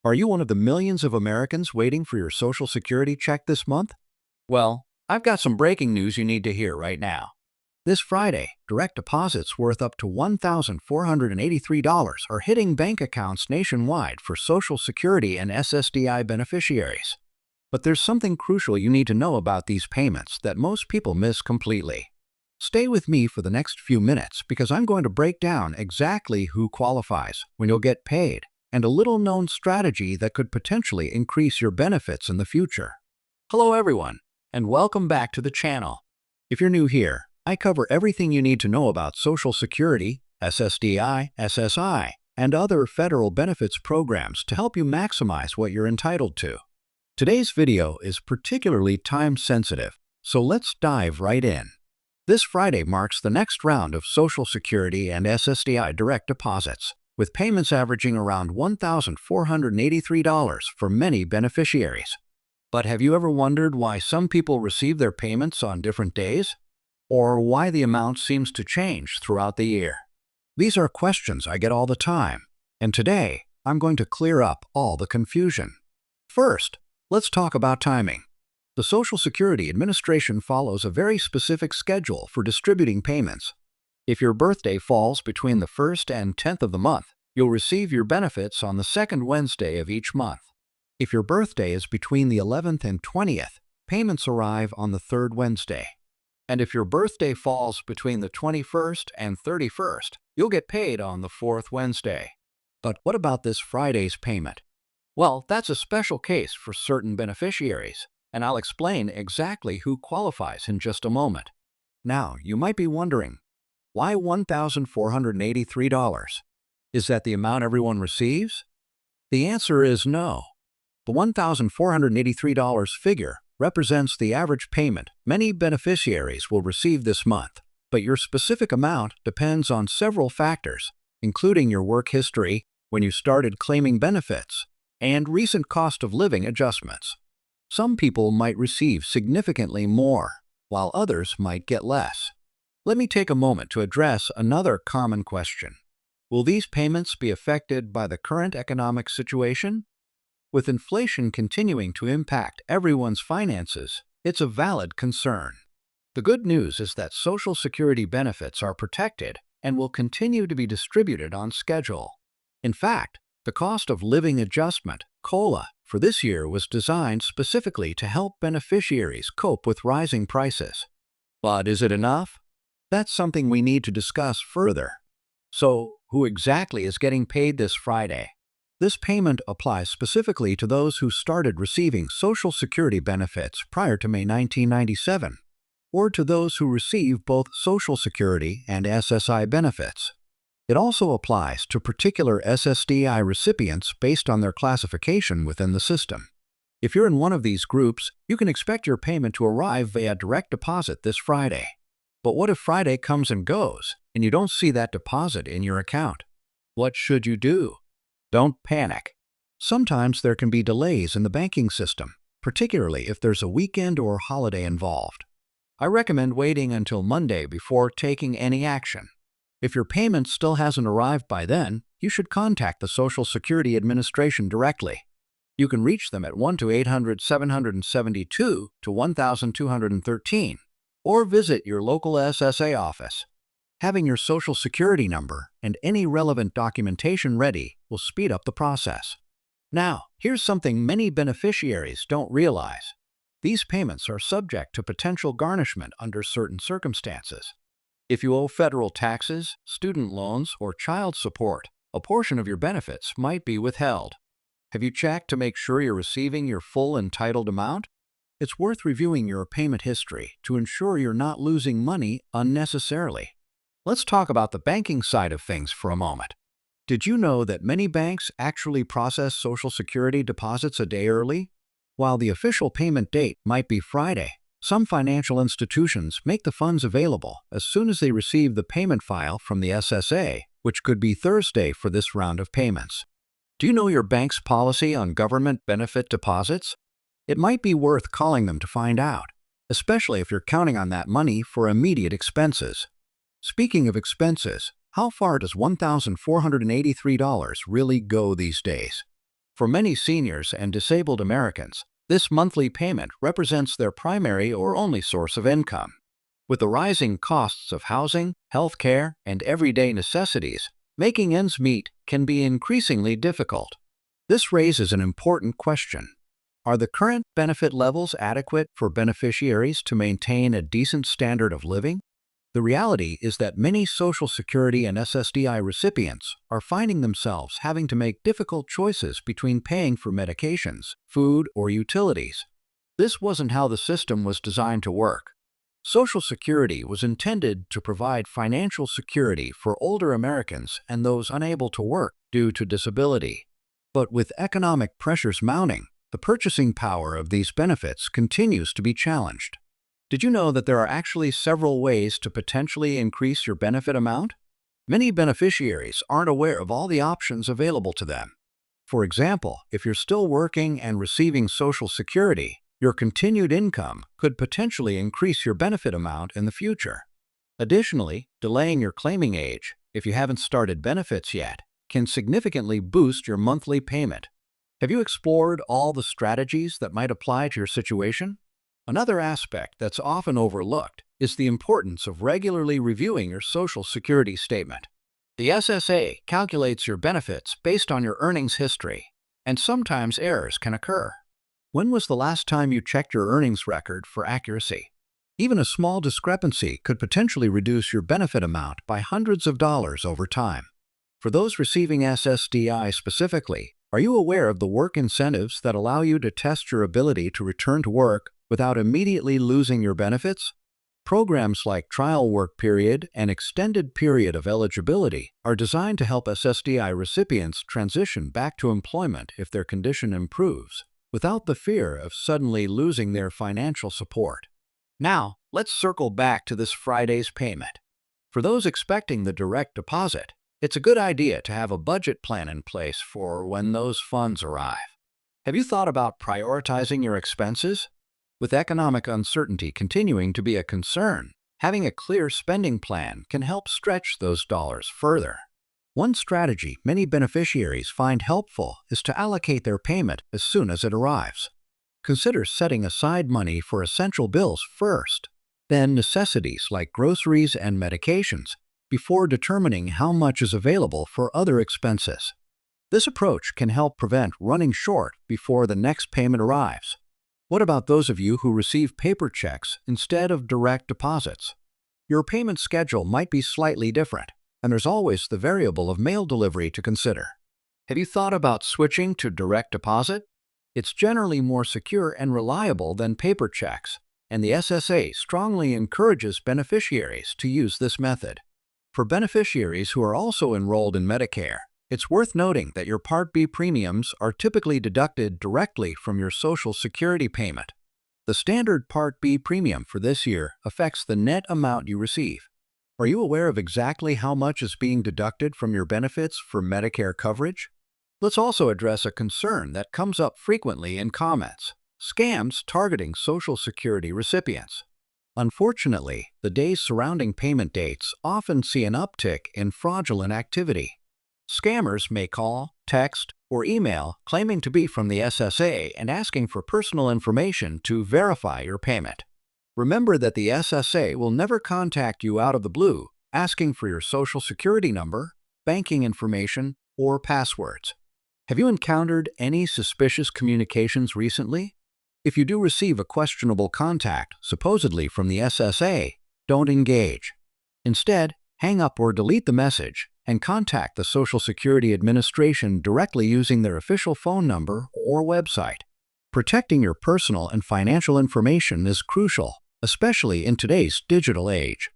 Are you one of the millions of Americans waiting for your Social Security check this month? Well, I've got some breaking news you need to hear right now. This Friday, direct deposits worth up to $1,483 are hitting bank accounts nationwide for Social Security and SSDI beneficiaries. But there's something crucial you need to know about these payments that most people miss completely. Stay with me for the next few minutes because I'm going to break down exactly who qualifies, when you'll get paid, and a little-known strategy that could potentially increase your benefits in the future. Hello everyone, and welcome back to the channel. If you're new here, I cover everything you need to know about Social Security, SSDI, SSI, and other federal benefits programs to help you maximize what you're entitled to. Today's video is particularly time-sensitive, so let's dive right in. This Friday marks the next round of Social Security and SSDI direct deposits, with payments averaging around $1,483 for many beneficiaries. But have you ever wondered why some people receive their payments on different days? Or why the amount seems to change throughout the year? These are questions I get all the time, and today I'm going to clear up all the confusion. First, let's talk about timing. The Social Security Administration follows a very specific schedule for distributing payments. If your birthday falls between the 1st and 10th of the month, you'll receive your benefits on the second Wednesday of each month. If your birthday is between the 11th and 20th, payments arrive on the third Wednesday. And if your birthday falls between the 21st and 31st, you'll get paid on the fourth Wednesday. But what about this Friday's payment? Well, that's a special case for certain beneficiaries, and I'll explain exactly who qualifies in just a moment. Now, you might be wondering, why $1,483? Is that the amount everyone receives? The answer is no. The $1,483 figure represents the average payment many beneficiaries will receive this month, but your specific amount depends on several factors, including your work history, when you started claiming benefits, and recent cost of living adjustments. Some people might receive significantly more, while others might get less. Let me take a moment to address another common question. Will these payments be affected by the current economic situation? With inflation continuing to impact everyone's finances, it's a valid concern. The good news is that Social Security benefits are protected and will continue to be distributed on schedule. In fact, the cost of living adjustment, COLA, for this year was designed specifically to help beneficiaries cope with rising prices. But is it enough? That's something we need to discuss further. So, who exactly is getting paid this Friday? This payment applies specifically to those who started receiving Social Security benefits prior to May 1997, or to those who receive both Social Security and SSI benefits. It also applies to particular SSDI recipients based on their classification within the system. If you're in one of these groups, you can expect your payment to arrive via direct deposit this Friday. But what if Friday comes and goes, and you don't see that deposit in your account? What should you do? Don't panic. Sometimes there can be delays in the banking system, particularly if there's a weekend or holiday involved. I recommend waiting until Monday before taking any action. If your payment still hasn't arrived by then, you should contact the Social Security Administration directly. You can reach them at 1-800-772-1213 or visit your local SSA office. Having your Social Security number and any relevant documentation ready will speed up the process. Now, here's something many beneficiaries don't realize. These payments are subject to potential garnishment under certain circumstances. If you owe federal taxes, student loans, or child support, a portion of your benefits might be withheld. Have you checked to make sure you're receiving your full entitled amount? It's worth reviewing your payment history to ensure you're not losing money unnecessarily. Let's talk about the banking side of things for a moment. Did you know that many banks actually process Social Security deposits a day early? While the official payment date might be Friday, some financial institutions make the funds available as soon as they receive the payment file from the SSA, which could be Thursday for this round of payments. Do you know your bank's policy on government benefit deposits? It might be worth calling them to find out, especially if you're counting on that money for immediate expenses. Speaking of expenses, how far does $1,483 really go these days? For many seniors and disabled Americans, this monthly payment represents their primary or only source of income. With the rising costs of housing, health care, and everyday necessities, making ends meet can be increasingly difficult. This raises an important question. Are the current benefit levels adequate for beneficiaries to maintain a decent standard of living? The reality is that many Social Security and SSDI recipients are finding themselves having to make difficult choices between paying for medications, food, or utilities. This wasn't how the system was designed to work. Social Security was intended to provide financial security for older Americans and those unable to work due to disability. But with economic pressures mounting, the purchasing power of these benefits continues to be challenged. Did you know that there are actually several ways to potentially increase your benefit amount? Many beneficiaries aren't aware of all the options available to them. For example, if you're still working and receiving Social Security, your continued income could potentially increase your benefit amount in the future. Additionally, delaying your claiming age, if you haven't started benefits yet, can significantly boost your monthly payment. Have you explored all the strategies that might apply to your situation? Another aspect that's often overlooked is the importance of regularly reviewing your Social Security statement. The SSA calculates your benefits based on your earnings history, and sometimes errors can occur. When was the last time you checked your earnings record for accuracy? Even a small discrepancy could potentially reduce your benefit amount by hundreds of dollars over time. For those receiving SSDI specifically, are you aware of the work incentives that allow you to test your ability to return to work without immediately losing your benefits? Programs like Trial Work Period and Extended Period of Eligibility are designed to help SSDI recipients transition back to employment if their condition improves, without the fear of suddenly losing their financial support. Now, let's circle back to this Friday's payment. For those expecting the direct deposit, it's a good idea to have a budget plan in place for when those funds arrive. Have you thought about prioritizing your expenses? With economic uncertainty continuing to be a concern, having a clear spending plan can help stretch those dollars further. One strategy many beneficiaries find helpful is to allocate their payment as soon as it arrives. Consider setting aside money for essential bills first, then necessities like groceries and medications, before determining how much is available for other expenses. This approach can help prevent running short before the next payment arrives. What about those of you who receive paper checks instead of direct deposits? Your payment schedule might be slightly different, and there's always the variable of mail delivery to consider. Have you thought about switching to direct deposit? It's generally more secure and reliable than paper checks, and the SSA strongly encourages beneficiaries to use this method. For beneficiaries who are also enrolled in Medicare, it's worth noting that your Part B premiums are typically deducted directly from your Social Security payment. The standard Part B premium for this year affects the net amount you receive. Are you aware of exactly how much is being deducted from your benefits for Medicare coverage? Let's also address a concern that comes up frequently in comments: scams targeting Social Security recipients. Unfortunately, the days surrounding payment dates often see an uptick in fraudulent activity. Scammers may call, text, or email claiming to be from the SSA and asking for personal information to verify your payment. Remember that the SSA will never contact you out of the blue asking for your Social Security number, banking information, or passwords. Have you encountered any suspicious communications recently? If you do receive a questionable contact, supposedly from the SSA, don't engage. Instead, hang up or delete the message and contact the Social Security Administration directly using their official phone number or website. Protecting your personal and financial information is crucial, especially in today's digital age.